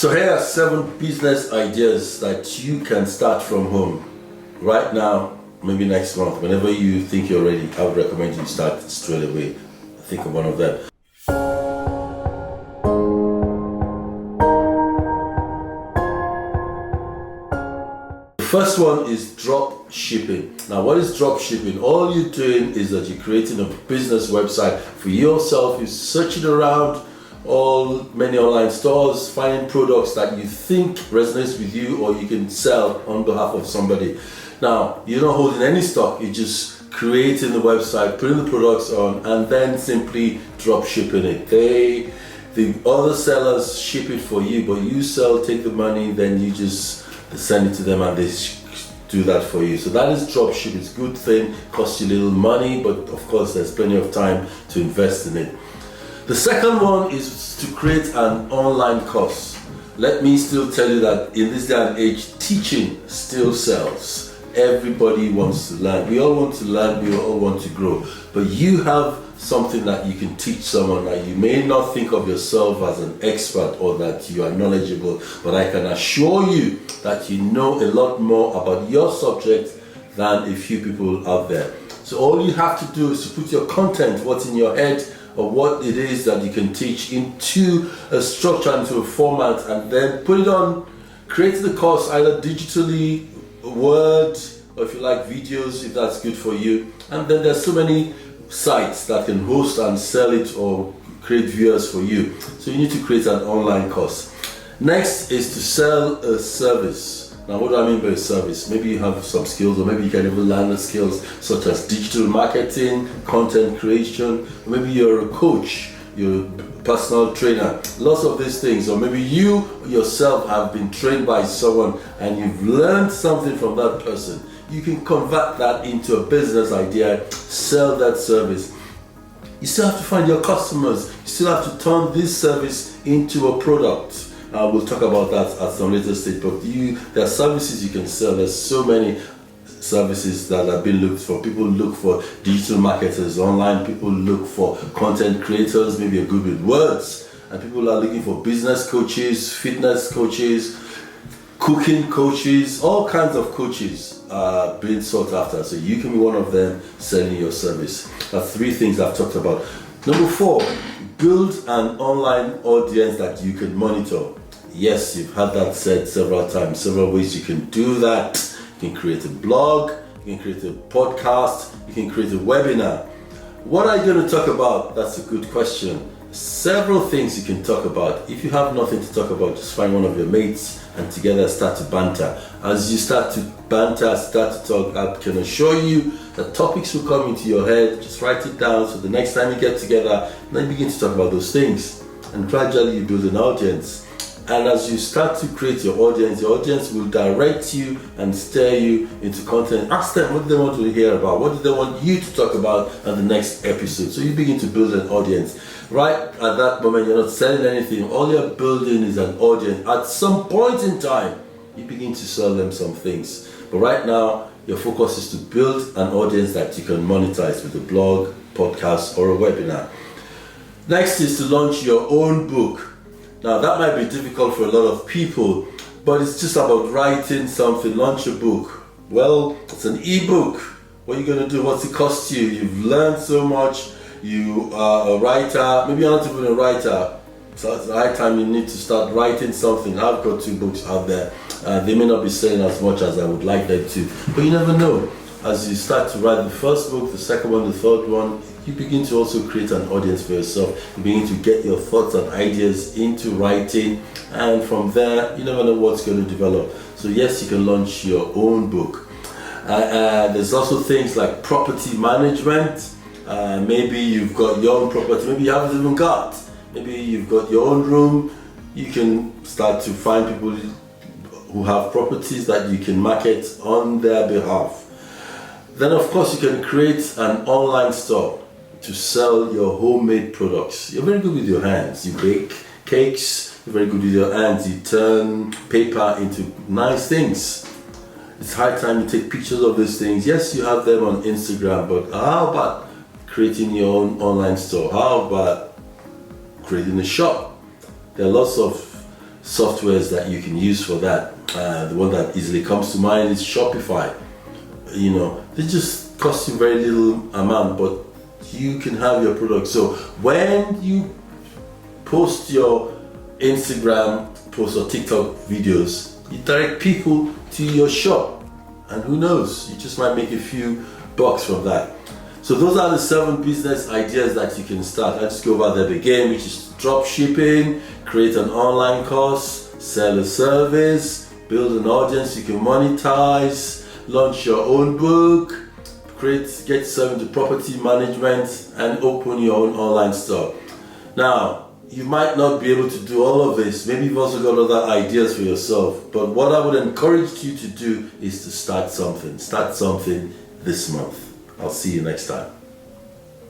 So here are 7 business ideas that you can start from home right now, maybe next month. Whenever you think you're ready, I would recommend you start straight away. Think of one of them. First one is drop shipping. Now, what is drop shipping? All you're doing is that you're creating a business website for yourself. You're searching around many online stores, finding products that you think resonates with you or you can sell on behalf of somebody. Now, you're not holding any stock. You're just creating the website, putting the products on, and then simply drop shipping it. The other sellers ship it for you, but you take the money, then you just send it to them and they do that for you. So that is drop shipping. It's a good thing, costs you little money, but of course there's plenty of time to invest in it. The second one is to create an online course. Let me still tell you that in this day and age, teaching still sells. Everybody wants to learn. We all want to learn, we all want to grow. But you have something that you can teach someone that you may not think of yourself as an expert or that you are knowledgeable, but I can assure you that you know a lot more about your subject than a few people out there. So all you have to do is to put your content, what's in your head, or what it is that you can teach into a structure, into a format, and then put it on, create the course either digitally, Word, or if you like videos, if that's good for you. And then there's so many sites that can host and sell it or create viewers for you. So you need to create an online course. Next is to sell a service. Now, what do I mean by a service? Maybe you have some skills, or maybe you can even learn the skills such as digital marketing, content creation, or maybe you're a coach, you're a personal trainer, lots of these things. Or maybe you yourself have been trained by someone and you've learned something from that person. You can convert that into a business idea, sell that service. You still have to find your customers. You still have to turn this service into a product. We'll talk about that at some later stage, but there are services you can sell. There's so many services that have been looked for. People look for digital marketers online, people look for content creators, maybe are good with words, and people are looking for business coaches, fitness coaches, cooking coaches, all kinds of coaches are being sought after. So you can be one of them selling your service. That's 3 things I've talked about. Number 4, build an online audience that you can monitor. Yes, you've had that said several times, several ways you can do that. You can create a blog, you can create a podcast, you can create a webinar. What are you going to talk about? That's a good question. Several things you can talk about. If you have nothing to talk about, just find one of your mates and together start to banter. As you start to banter, start to talk, I can assure you that topics will come into your head. Just write it down so the next time you get together, then begin to talk about those things. And gradually you build an audience. And as you start to create your audience will direct you and steer you into content. Ask them what they want to hear about, what do they want you to talk about in the next episode. So you begin to build an audience. Right at that moment, you're not selling anything. All you're building is an audience. At some point in time, you begin to sell them some things. But right now, your focus is to build an audience that you can monetize with a blog, podcast, or a webinar. Next is to launch your own book. Now that might be difficult for a lot of people, but it's just about writing something, launch a book. Well, it's an ebook. What are you going to do? What's it cost you? You've learned so much. You are a writer. Maybe you're not even a writer. So it's the right time you need to start writing something. I've got 2 books out there. They may not be selling as much as I would like them to, but you never know. As you start to write the first book, the second one, the third one, you begin to also create an audience for yourself. You begin to get your thoughts and ideas into writing, and from there, you never know what's going to develop. So yes, you can launch your own book. There's also things like property management. Maybe you've got your own property, maybe you haven't even got. Maybe you've got your own room. You can start to find people who have properties that you can market on their behalf. Then of course you can create an online store to sell your homemade products. You're very good with your hands. You bake cakes, you're very good with your hands. You turn paper into nice things. It's high time you take pictures of these things. Yes, you have them on Instagram, but how about creating your own online store? How about creating a shop? There are lots of softwares that you can use for that. The one that easily comes to mind is Shopify. You know, they just cost you very little amount, but you can have your product. So when you post your Instagram post or TikTok videos, you direct people to your shop, and who knows, you just might make a few bucks from that. So those are the 7 business ideas that you can start. I just go over them again, which is drop shipping, create an online course, sell a service, build an audience you can monetize, launch your own book, get yourself into property management, and open your own online store. Now, you might not be able to do all of this. Maybe you've also got other ideas for yourself. But what I would encourage you to do is to start something. Start something this month. I'll see you next time.